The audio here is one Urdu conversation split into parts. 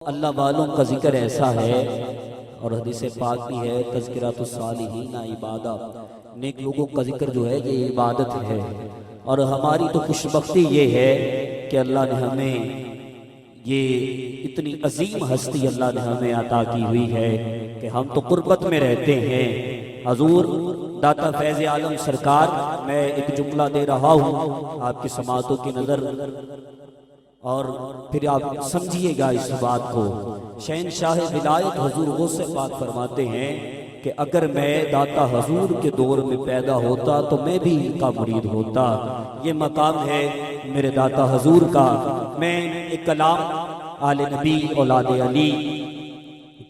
اللہ والوں کا ذکر ایسا ہے اور حدیث پاک بھی ہے، تذکرۃ الصالحین عبادت، نیک لوگوں کا ذکر جو ہے یہ عبادت ہے۔ اور ہماری تو خوش بختی یہ ہے کہ اللہ نے ہمیں یہ اتنی عظیم ہستی اللہ نے ہمیں عطا کی ہوئی ہے کہ ہم تو قربت میں رہتے ہیں۔ حضور داتا فیض عالم سرکار، میں ایک جملہ دے رہا ہوں آپ کی سماعتوں کی نظر اور پھر آپ سمجھیے گا اس بات کو۔ شہنشاہ ولایت حضور غوث پاک فرماتے ہیں کہ اگر میں داتا حضور کے دور میں پیدا ہوتا تو میں بھی ان کا مرید ہوتا۔ یہ مقام ہے میرے داتا حضور کا۔ میں ایک کلام آل نبی اولاد علی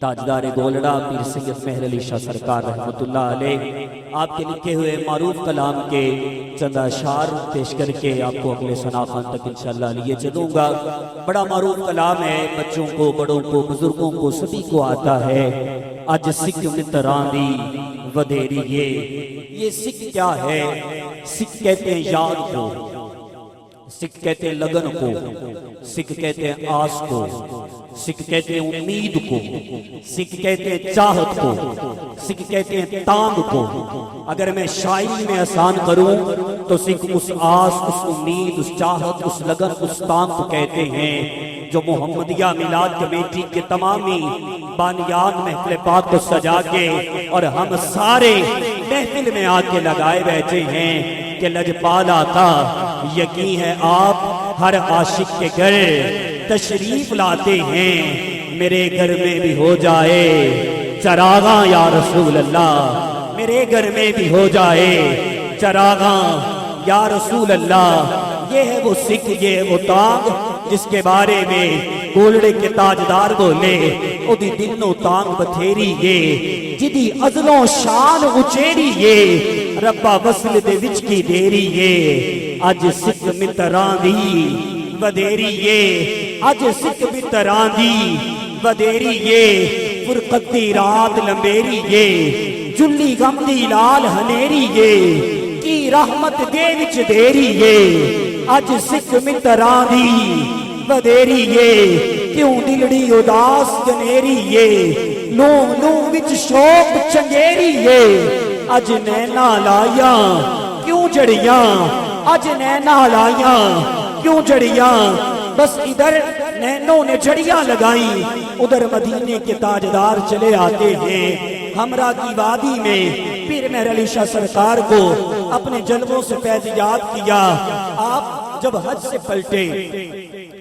تاجدار گولڑا پیر سید مہر علی شاہ سرکار رحمت اللہ علیہ آپ کے لکھے ہوئے معروف کلام کے چند اشعار پیش کر کے آپ کو اگلے ثنا خوان تک انشاءاللہ لیے چلوں گا۔ بڑا معروف کلام ہے، بچوں کو، بڑوں کو، بزرگوں کو، سبھی کو آتا ہے۔ اج سکھ متراں دی ودیری یہ سکھ کیا ہے؟ سکھ کہتے ہیں یاد کو، سکھ کہتے ہیں لگن کو، سکھ کہتے ہیں آس کو، سکھ کہتے ہیں امید کو، سکھ کہتے ہیں چاہت کو، سکھ کہتے ہیں تانگ کو۔ اگر میں شاعری میں آسان کروں تو سکھ اس آس، اس امید، اس چاہت، اس لگن، اس تانگ کو کہتے ہیں جو محمدیہ میلاد کمیٹی کے تمامی بانیان محفل پاک کو سجا کے اور ہم سارے محفل میں آ کے لگائے بیٹھے ہیں کہ لجپال آقا یقین ہے آپ ہر عاشق کے گھر تشریف لاتے ہیں، میرے گھر میں بھی ہو جائے چراغاں یا رسول اللہ، میرے گھر میں بھی ہو جائے چراغاں یا رسول اللہ۔ یہ ہے وہ سکھ، یہ ہے وہ تانگ جس کے بارے میں گولڑے کے تاجدار بولے اودی دنوں تانگ بتھیری یہ جدی ازلوں شان اچیری یہ ربا وصل دے وچ کی دیری یہ اج سکھ متراں دی ودیری یہ اج سکھ متراں دی ودیری یہ فرقت دی رات لمبیری یہ جلی غم دی لال ہنیری یہ کی رحمت دے وچ دیری یہ اج سکھ متراں دی ودیری یہ کیوں دلڑی اداس جنیری یہ لوں لوں وچ شوق چنگیری یہ اج نینا لائیاں کیوں جڑیاں اج نینا لائیاں کیوں جڑیاں بس ادھر نینوں نے جڑیاں لگائیں ادھر مدینے کے تاجدار چلے آتے ہیں۔ ہمراہ کی وادی میں پیر مہر علی شاہ سرکار کو اپنے جلووں سے فیض یاد کیا۔ آپ جب حج سے پلٹے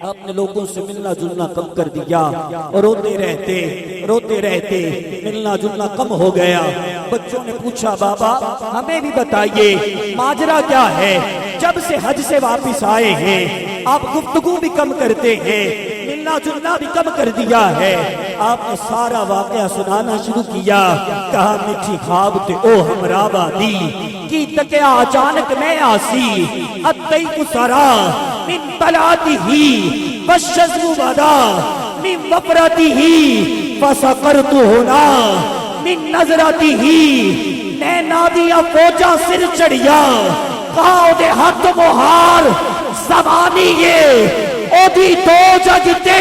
آپ نے لوگوں سے ملنا جلنا کم کر دیا اور روتے رہتے ملنا جلنا کم ہو گیا۔ بچوں نے پوچھا بابا ہمیں بھی بتائیے ماجرا کیا ہے؟ جب سے حج سے واپس آئے ہیں آپ گفتگو بھی کم کرتے ہیں، ملنا جلنا بھی کم کر دیا ہے۔ آپ نے سارا واقعہ سنانا شروع کیا، کہا میٹھی خواب تے او ہمراہ بادی کی تکیا اچانک میں آسی اتئی کسرا من بلاتی ہی وشزو بدا من وفراتی ہی فسقرت ہونا من نظراتی ہی نینا دیا فوجا سر چڑیا کہاں دے حد مہار زبانی یہ او دی دو جگتے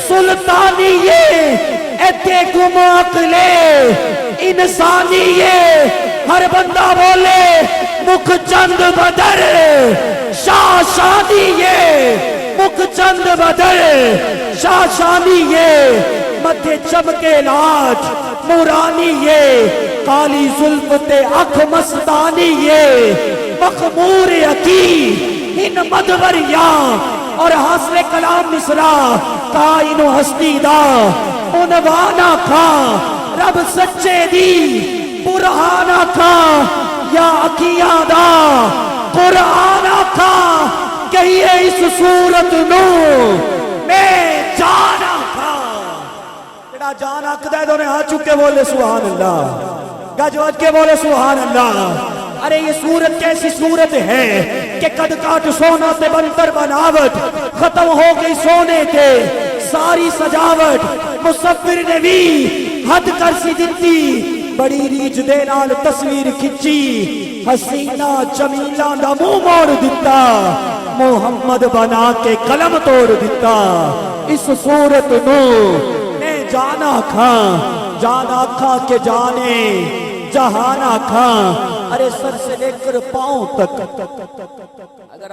سلطانی یہ ایتے گماک لے انسانی یہ ہر بندہ بولے مکھ چند بدر شاہ شانی یہ مکھ چند بدر شاہ شانی یہ مدھے چمکے لاج نورانی یہ کالی ظلفتے اکھ مستانی یہ مخمور یقی ان مدوریاں اور حاصل کلام مصرا کائن و ہستی دا عنوانا کھا رب سچے دی برہانا کھا یا اکیاں دا قرآن کھا کہیے اس صورت نو میں جانا کھا۔ جڑا جانا کھا ہے دونے ہاتھ چکے بولے سبحان اللہ، گجوج کے بولے سبحان اللہ۔ ارے یہ صورت کیسی صورت ہے کہ قد کاٹ سونا تے بنتر بناوٹ ختم ہو گئی سونے کے ساری سجاوٹ مصور نے بھی حد کر سی دیتی بڑی ریچ دے نال تصویر کھچی حسینہ جمیلہ دا منہ موڑ دیتا محمد بنا کے قلم توڑ دیتا اس صورت نو میں جانا کھاں کے جانے جہانا کھاں، ارے سر سے لے کر پاؤں تک۔ اگر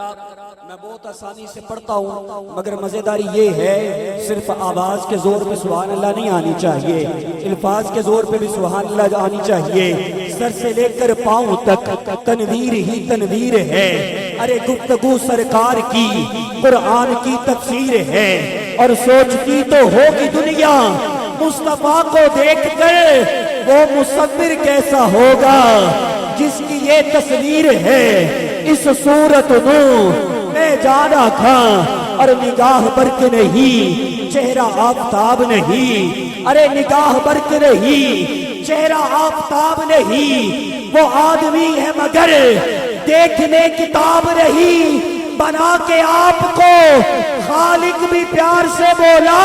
میں بہت آسانی سے پڑھتا ہوں مگر مزیداری یہ ہے صرف آواز کے زور پہ سبحان اللہ نہیں آنی چاہیے، الفاظ کے زور پہ بھی سبحان اللہ آنی چاہیے۔ سر سے لے کر پاؤں تک تنویر ہی تنویر ہے، ارے گفتگو سرکار کی قرآن کی تفسیر ہے، اور سوچتی تو ہوگی دنیا مصطفیٰ کو دیکھ کر وہ مصور کیسا ہوگا جس کی یہ تصویر ہے۔ اس صورت نو میں جانا کھاں، اور نگاہ برق نہیں چہرہ آفتاب نہیں، ارے نگاہ برق نہیں چہرہ آفتاب نہیں، وہ آدمی ہے مگر دیکھنے کتاب نہیں۔ بنا کے آپ کو خالق بھی پیار سے بولا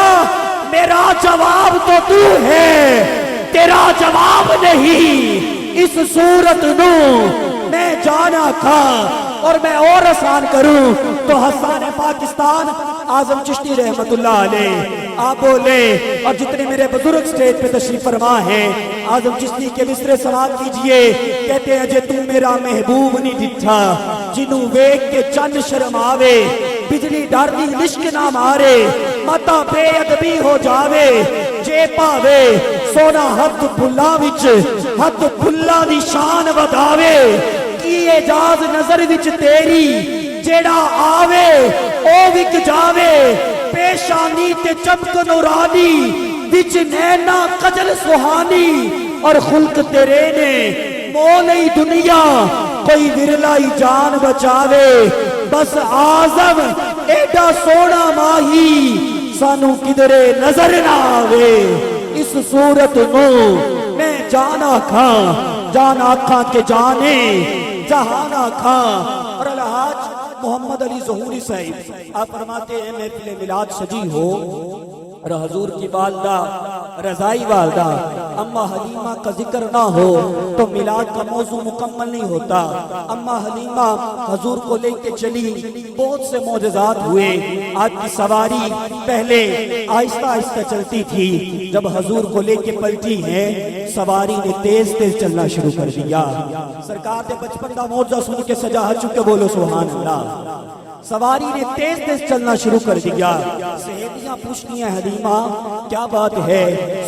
میرا جواب تو تو ہے تیرا جواب نہیں۔ اس صورت نو میں جانا کھاں، اور میں اور آسان کروں تو حسان پاکستان اعظم چشتی رحمت اللہ علیہ آپ بولے، اور جتنے میرے بزرگ سٹیج پہ تشریف فرما ہے اعظم چشتی کے مصرے سماعت کیجئے۔ کہتے ہیں جے تو میرا محبوب نہیں ڈٹھا، جنوں ویکھ کے چند شرم آوے، بجلی ڈر دی لشک نہ مارے، متا بے ادبی ہو جاوے، جے پاوے سونا ہاتھ بھلا وچ ہاتھ بھلا دی شان وداوے، کی اعجاز نظر وچ تیری جیڑا آوے او وک جاوے، پیشانی تے چمک نورانی وچ نینا کجل سہانی، اور خلق تیرے نے مولی دنیا کوئی ورلائی جان بچاوے، بس آزم ایڈا سونا ماہی سانو کدرے نظر نہ آوے۔ اس صورت نو میں جانا کھاں کے جانے جہانا کھاں۔ اور الحاج محمد علی ظہوری صاحب آپ فرماتے ہیں محفل میلاد سجی ہو اور حضور کی والدہ رضائی والدہ اما حلیمہ کا ذکر نہ ہو تو میلاد کا موضوع مکمل نہیں ہوتا۔ اما حلیمہ حضور کو لے کے چلی، بہت سے معجزات ہوئے۔ آپ کی سواری پہلے آہستہ آہستہ چلتی تھی، جب حضور کو لے کے پلٹی ہے سواری نے تیز تیز چلنا شروع کر دیا۔ سرکار نے بچپن کا معجزہ سن کے سجا چکے، بولو سبحان اللہ۔ سواری نے تیز تیز چلنا شروع کر دیا۔ سہیلیاں پوچھتی ہیں حلیمہ کیا بات ہے،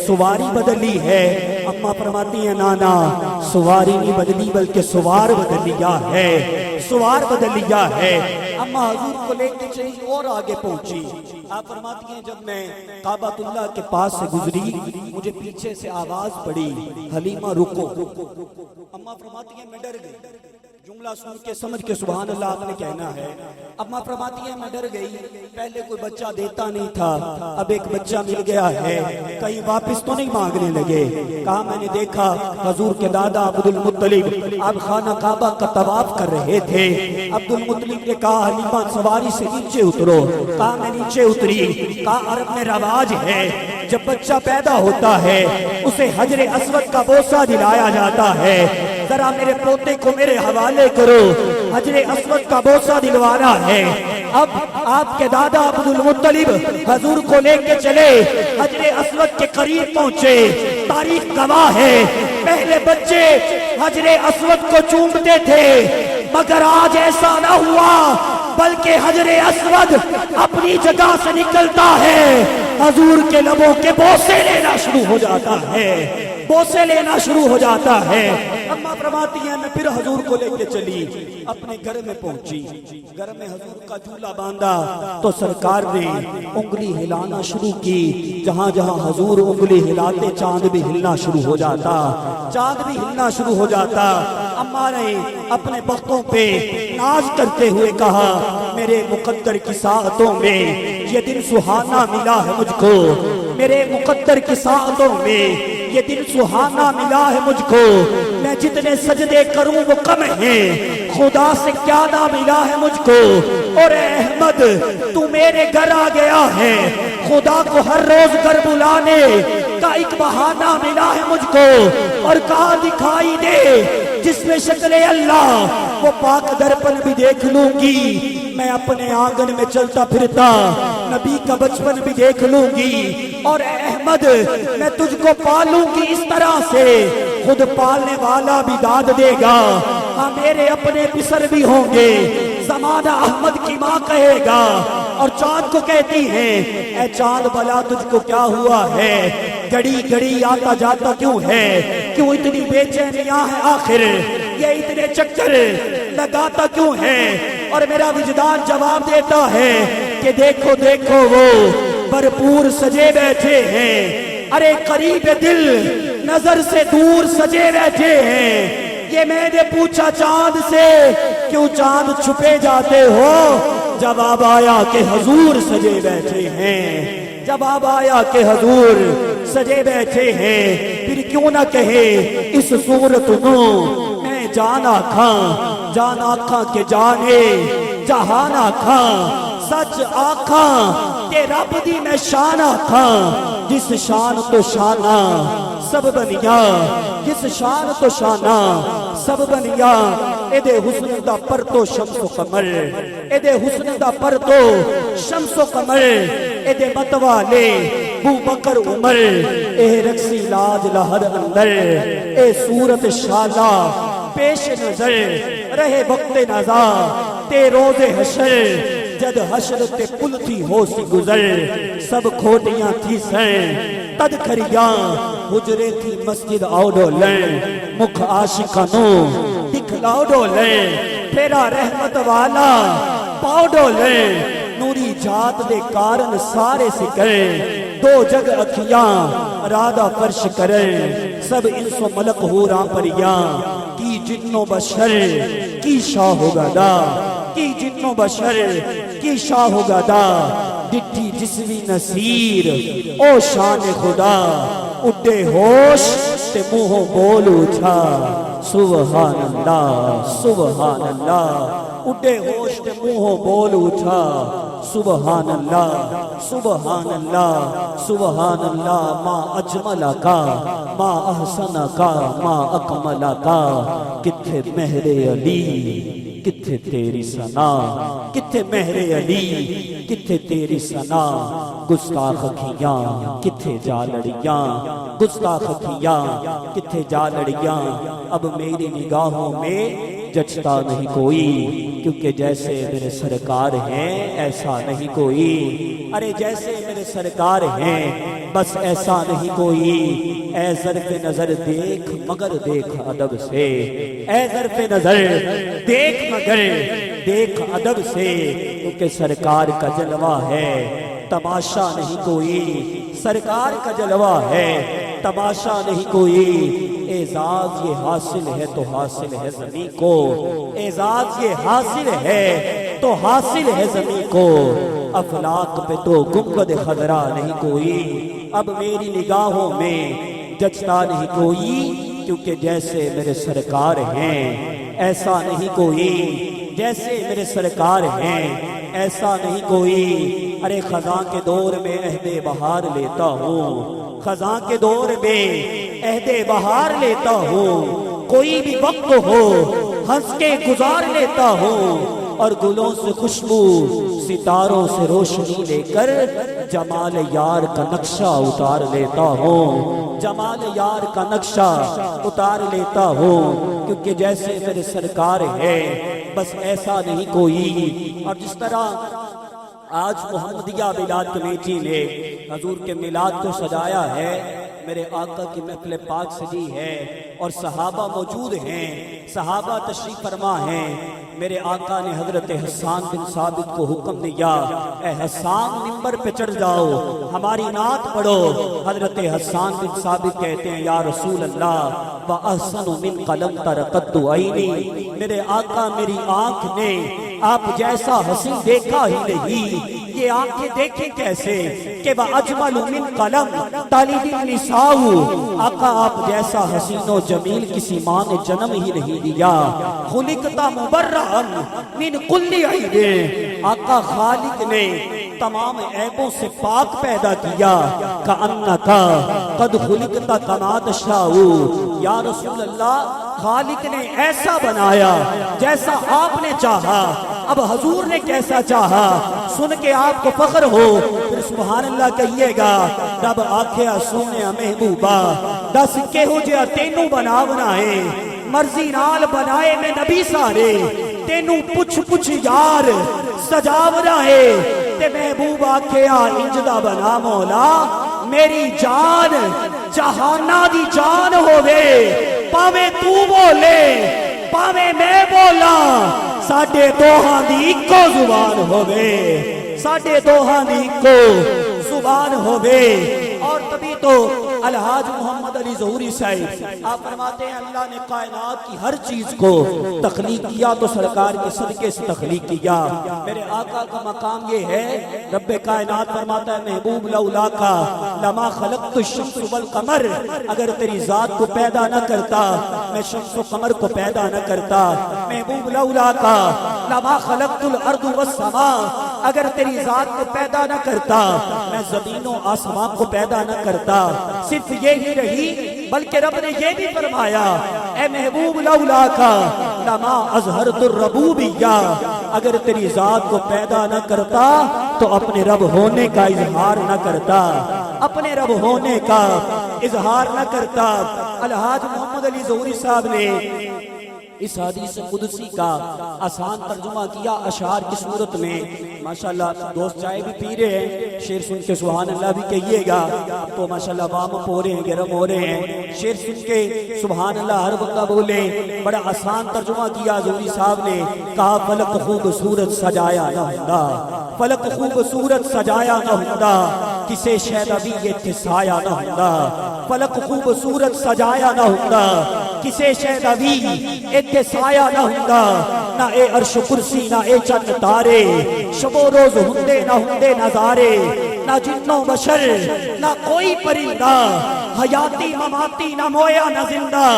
سواری بدلی ہے؟ اماں فرماتی ہیں نانا سواری نہیں بدلی بلکہ سوار بدل لیا ہے، سوار بدل لیا ہے۔ اماں حضور کو لے کے چلی اور آگے پہنچی۔ آپ فرماتی ہیں جب میں کعبۃ اللہ کے پاس سے گزری مجھے پیچھے سے آواز پڑی حلیمہ رکو۔ اماں فرماتی ہیں میں ڈر گئی، جملہ سن کے سمجھ کے سبحان اللہ آپ نے کہنا ہے۔ اماں فرماتی ہیں میں ڈر گئی، پہلے کوئی بچہ دیتا نہیں تھا، اب ایک بچہ مل گیا ہے، کہیں واپس تو نہیں مانگنے لگے؟ کہا میں نے دیکھا حضور کے دادا عبد المطلب آپ خانہ کعبہ کا طواف کر رہے تھے۔ عبد المطلب نے کہا حلیمہ سواری سے نیچے اترو۔ کہا میں نیچے اتری۔ کہا عرب میں رواج ہے جب بچہ پیدا ہوتا ہے اسے حجر اسود کا بوسہ دلایا جاتا ہے، ذرا میرے پوتے کو میرے حوالے کرو، حجر اسود کا بوسہ دلوانا ہے۔ اب آپ کے دادا عبد المطلب حضور کو لے کے چلے، حجر اسود کے قریب پہنچے۔ تاریخ گواہ ہے پہلے بچے حجر اسود کو چومتے تھے، مگر آج ایسا نہ ہوا بلکہ حجر اسود اپنی جگہ سے نکلتا ہے، حضور کے لبوں کے بوسے لینا شروع ہو جاتا ہے، بوسے لینا شروع ہو جاتا ہے۔ اماں فرماتی ہیں میں پھر حضور کو لے کے چلی، اپنے گھر میں پہنچی، گھر میں حضور کا جھولا باندھا تو سرکار نے انگلی ہلانا شروع کی، جہاں جہاں حضور انگلی ہلاتے چاند بھی ہلنا شروع ہو جاتا، چاند بھی ہلنا شروع ہو جاتا۔ اماں نے اپنے بختوں پہ ناز کرتے ہوئے کہا میرے مقدر کی ساعتوں میں یہ دن سہانا ملا ہے مجھ کو، میرے مقدر کی ساعتوں میں یہ دن سہانا ملا ہے مجھ کو، میں جتنے سجدے کروں وہ کم ہیں، خدا سے کیا نہ ملا ہے مجھ کو۔ اور اے احمد تو میرے گھر آ گیا ہے، خدا کو ہر روز گھر بلانے کا ایک بہانہ ملا ہے مجھ کو، اور کہاں دکھائی دے جس میں شکل اللہ وہ پاک درپن بھی دیکھ لوں گی، میں اپنے آنگن میں چلتا پھرتا نبی کا بچپن بھی دیکھ لوں گی، اور احمد میں تجھ کو پالوں گی اس طرح سے خود پالنے والا بھی داد دے گا، ہاں میرے اپنے پسر بھی ہوں گے، زمانہ احمد کی ماں کہے گا، اور چاند کو کہتی ہے اے چاند بلا تجھ کو کیا ہوا ہے، گھڑی گھڑی آتا جاتا کیوں ہے، کیوں اتنی بے چینیاں ہیں آخر، یہ اتنے چکر لگاتا کیوں ہے، اور میرا وجدان جواب دیتا ہے کہ دیکھو دیکھو وہ بھرپور سجے بیٹھے ہیں، ارے قریب دل نظر سے دور سجے بیٹھے ہیں، یہ میں نے پوچھا چاند سے کیوں چاند چھپے جاتے ہو، جواب آیا کہ حضور سجے بیٹھے ہیں، جواب آیا کہ حضور سجے بیٹھے ہیں، پھر کیوں نہ کہے اس صورت نو میں جانا کھاں، جانا کھاں کے جانے جہانا کھاں، سچ آکھاں کہ رب دی میں شانہ کھاں، جس شان تو شانہ سب بنیا، جس شان تو شانہ سب بنیا، اے دے حسن دا پر تو شمس و قمر، اے دے حسن دا پر تو شمس و قمر، اے دے متوالے بو بکر عمر، اے رقصی لاج لہر اندر، اے صورت شالا پیش نظر، رہے وقت نظا تے روز حشر، جد حشر تے پل تھی ہو سی گزر، سب کھوٹیاں تھی سین تد کھریاں، حجرے تھی مسجد آوڈو لین، مکھ عاشقانو دکھلاؤ ڈولیں، پھیرا رحمت والا پاؤ ڈولیں، نوری جات دے کارن سارے سکریں، دو جگ اکھیاں رادہ فرش کریں، سب انس و ملک ہوراں پریاں، کی جن و بشر کی شاہ و گدا، کی جن و بشر کی شاہ و گدا، ڈٹھی جسوی نصیر او شان خدا، اڈے ہوش تے منہوں بول اٹھا، سبحان اللہ سبحان اللہ، اڈے ہوش تے منہوں بول اٹھا، سبحان اللہ سبحان اللہ سبحان اللہ، ما اجمل کا ما احسن کا ما اکمل کا، کتھے مہر علی کتھے تیری ثنا، کتھے مہر علی کتھے تیری ثنا، گستاخ کھیاں کتھے جا لڑیاں، گستاخ کھیاں کتھے جا لڑیاں، اب میری نگاہوں میں جچتا نہیں کوئی، کیونکہ جیسے میرے سرکار ہیں ایسا نہیں کوئی، ارے جیسے میرے سرکار ہیں بس ایسا نہیں کوئی، اے ظرف نظر دیکھ مگر دیکھ ادب سے، اے ظرف نظر دیکھ مگر دیکھ ادب سے، کیونکہ سرکار کا جلوہ ہے تماشا نہیں کوئی، سرکار کا جلوہ ہے تماشا نہیں کوئی، اعزاز یہ حاصل ہے تو حاصل ہے زمین کو، اعزاز یہ حاصل ہے تو حاصل ہے زمین کو، افلاک پہ تو گنبد خضرا نہیں کوئی، اب میری نگاہوں میں جچتا نہیں کوئی، کیونکہ جیسے میرے سرکار ہیں ایسا نہیں کوئی، جیسے میرے سرکار ہیں ایسا نہیں کوئی، ارے خزاں کے دور میں عہد بہار لیتا ہوں، خزاں کے دور میں عہد بہار لیتا ہوں، کوئی بھی وقت ہو ہنس کے گزار لیتا ہوں، اور گلوں سے خوشبو ستاروں سے روشنی لے کر جمال یار کا نقشہ اتار لیتا ہوں، جمال یار کا نقشہ اتار لیتا ہوں، کیونکہ جیسے میرے سرکار ہے بس ایسا نہیں کوئی، اور جس طرح آج محمدیہ میلاد کمیٹی نے حضور کے میلاد کو سجایا ہے، میرے آقا کی محفل پاک سجی ہے اور صحابہ موجود ہیں، صحابہ تشریف فرما ہیں، میرے آقا نے حضرت حسان بن ثابت کو حکم دیا، اے حسان ممبر پہ چڑھ جاؤ ہماری نعت پڑھو، حضرت حسان بن ثابت کہتے ہیں یا رسول اللہ وَأَحْسَنُ مِنْ قَلَمْ تَرَقَتُ عَيْنِي، میرے آقا میری آنکھ نے آپ جیسا حسین دیکھا ہی نہیں، یہ آنکھیں دیکھیں کیسے کہ وَأَجْمَلُ مِنْ قَلَمْ تَلِدِ النِّسَاءُ، آقا آپ جیسا حسین و جمیل کسی ماں نے جنم ہی نہیں دیا، خُلِقْتَ مُبَرَّأً مِنْ كُلِّ عَيْبٍ، آقا خالق نے تمام عیبوں سے پاک پیدا کیا، کَأَنَّكَ قَدْ خُلِقْتَ كَمَا تَشَاءُ، یا رسول اللہ خالق نے ایسا بنایا جیسا آپ نے چاہا، اب حضور نے کیسا چاہا سن کے آپ کو فخر ہو، پھر سبحان اللہ کہیے گا رب آکھیا سونے محبوبہ دس کہو جیا تینوں بنا بنائے مرضی نال بنائے میں نبی سارے تینوں پچھ پچھ یار سجا بنائے تے محبوب آکھیا انجدہ بنا مولا میری جان جہانا دی جان ہووے پاوے تو بولے پاوے میں بولا ساڈے دوہاں دی اکو زبان ہووے ساڈے دوہاں دی اکو زبان ہووے۔ اور تبھی تو الحاج محمد علی ظہوری صاحب آپ فرماتے ہیں اللہ نے کائنات کی ہر چیز کو تخلیق کیا تو سرکار کے صدقے سے تخلیق کیا۔ میرے آقا کا مقام یہ ہے، رب کائنات فرماتا ہے محبوب لولا کا لما خلقت الشمس والقمر، اگر تیری ذات کو پیدا نہ کرتا میں شمس و قمر کو پیدا نہ کرتا۔ محبوب لولا کا لما خلقت الارض والسماء، اگر تیری ذات کو پیدا نہ کرتا میں زمین و آسمان کو پیدا نہ کرتا۔ صرف یہ ہی رہی بلکہ رب نے یہ بھی فرمایا اے محبوب لولا کا لما اظہرت الربوبیہ، اگر تیری ذات کو پیدا نہ کرتا تو اپنے رب ہونے کا اظہار نہ کرتا، اپنے رب ہونے کا اظہار نہ کرتا۔ الحاج محمد علی ظہوری صاحب نے اس حدیث قدسی کا آسان ترجمہ کیا اشعار کی صورت میں۔ ماشاءاللہ دوست چائے بھی پی رہے ہیں، شعر سن کے سبحان اللہ بھی کہیے گا تو ماشاءاللہ وام ہو رہے ہیں، گرم ہو رہے ہیں، شعر سن کے سبحان اللہ ہر بندہ بولے۔ بڑا آسان ترجمہ کیا ظہوری صاحب نے، کہا فلک خوبصورت سجایا نہ ہوندا، فلک خوبصورت سجایا نہ ہوندا کسے شہدا بھی یہ سایا نہ ہوندا، فلک خوبصورت سجایا نہ ہوندا کسے شہدا بھی اتھے سایہ نہ ہوندا، نہ اے عرش کرسی نہ اے چند تارے، شب و روز ہندے نہ ہندے نظارے، نہ جن و بشر نہ کوئی پرندہ، حیاتی مماتی نہ مویا نہ زندہ،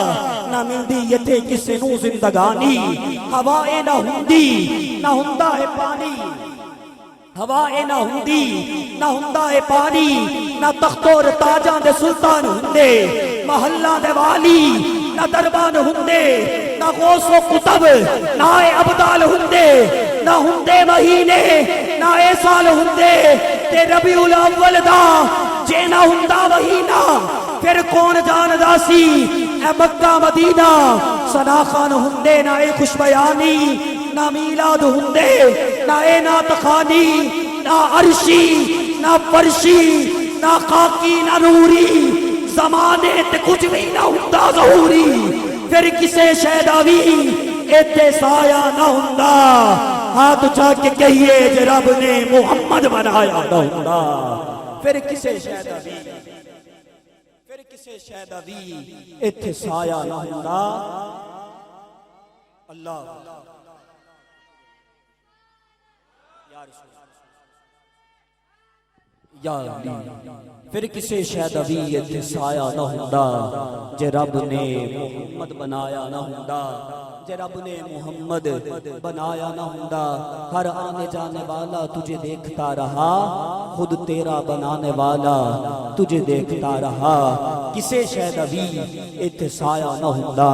نہ ملدی یتھے کسے نو زندگانی، ہوائے نہ ہندی نہ ہندہ ہے پانی، ہوائے نہ ہندی نہ ہندہ ہے پانی، نہ تختور تاجاں دے سلطان ہندے، محلہ دے والی نہ دربان ہندے، نہ غوث و قطب نہ اے عبدال ہندے، نہ ہندے مہینے نہ اے سال ہندے، تے ربیع الاول دا جے نہ ہندا مہینہ پھر کون جاندا سی اے مکہ مدینہ، ثنا خان ہندے نہ اے خوش بیانی، نہ میلاد ہندے نہ اے نعت خوانی، نہ عرشی نہ فرشی نہ خاکی نہ نوری، زمانے تے کچھ بھی نہ ہوندا ظہوری، پھر کسے شہدا بھی ایتھے سایہ نہ ہوندا، ہاتھ اٹھا کے کہیے جے رب نے محمد بنایا نہ ہوندا، پھر کسے شہدا بھی پھر کسے شہدا بھی ایتھے سایہ نہ ہوندا۔ اللہ یا علی پھر کسے شاید ابھی یہ سایہ نہ ہوندا، جے رب نے محمد بنایا نہ ہوندا، جے رب نے محمد بنایا نہ ہوندا۔ ہر آنے جانے والا تجھے دیکھتا رہا، خود تیرا بنانے والا تجھے دیکھتا رہا، کسے شاید ابھی ایتھے سایہ نہ ہوندا،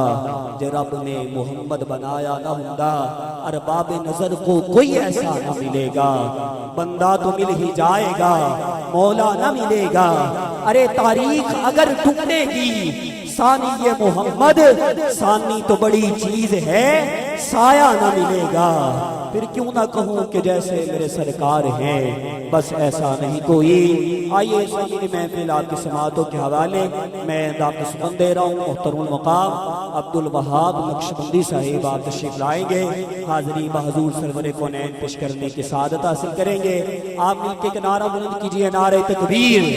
جے رب نے محمد بنایا نہ ہوندا۔ ارباب نظر کو کوئی ایسا نہ ملے گا، بندہ تو مل ہی جائے گا، مولا نہ ملے گا۔ ارے تاریخ اگر ٹکڑے گی ثانی یہ محمد، ثانی تو بڑی چیز ہے، سایہ نہ ملے گا۔ پھر کیوں نہ کہوں کہ جیسے میرے سرکار ہیں، بس ایسا نہیں کوئی۔ آئیے سیدی محفل آپ کی سماعتوں کے حوالے میں دعوت سخن دے رہا ہوں۔ محترم المقام عبدالوہاب نقشبندی صاحب آپ تشریف لائیں گے، حاضری بحضور سرور کونین پیش کرنے کی سعادت حاصل کریں گے۔ آپ مل کے ایک نعرہ بلند کیجئے، نعرہ تکبیر،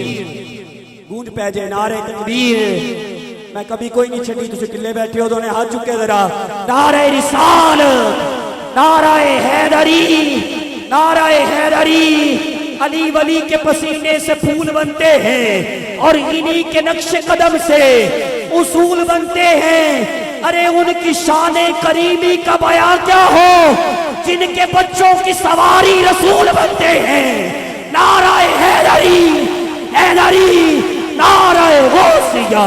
گونج پہ جائے نعرہ تکبیر۔ میں کبھی کوئی نہیں چھٹی، تجھے کلے بیٹھے ہو دونوں ہاتھ چکے ذرا۔ نعرہ رسالت، نعرہ حیدری، نعرہ حیدری۔ علی ولی کے پسینے سے پھول بنتے ہیں اور انہی کے نقش قدم سے اصول بنتے ہیں۔ ارے ان کی شان کریمی کا بیان کیا ہو جن کے بچوں کی سواری رسول بنتے ہیں۔ نعرہ حیدری، حیدری، نعرہ غوثیہ۔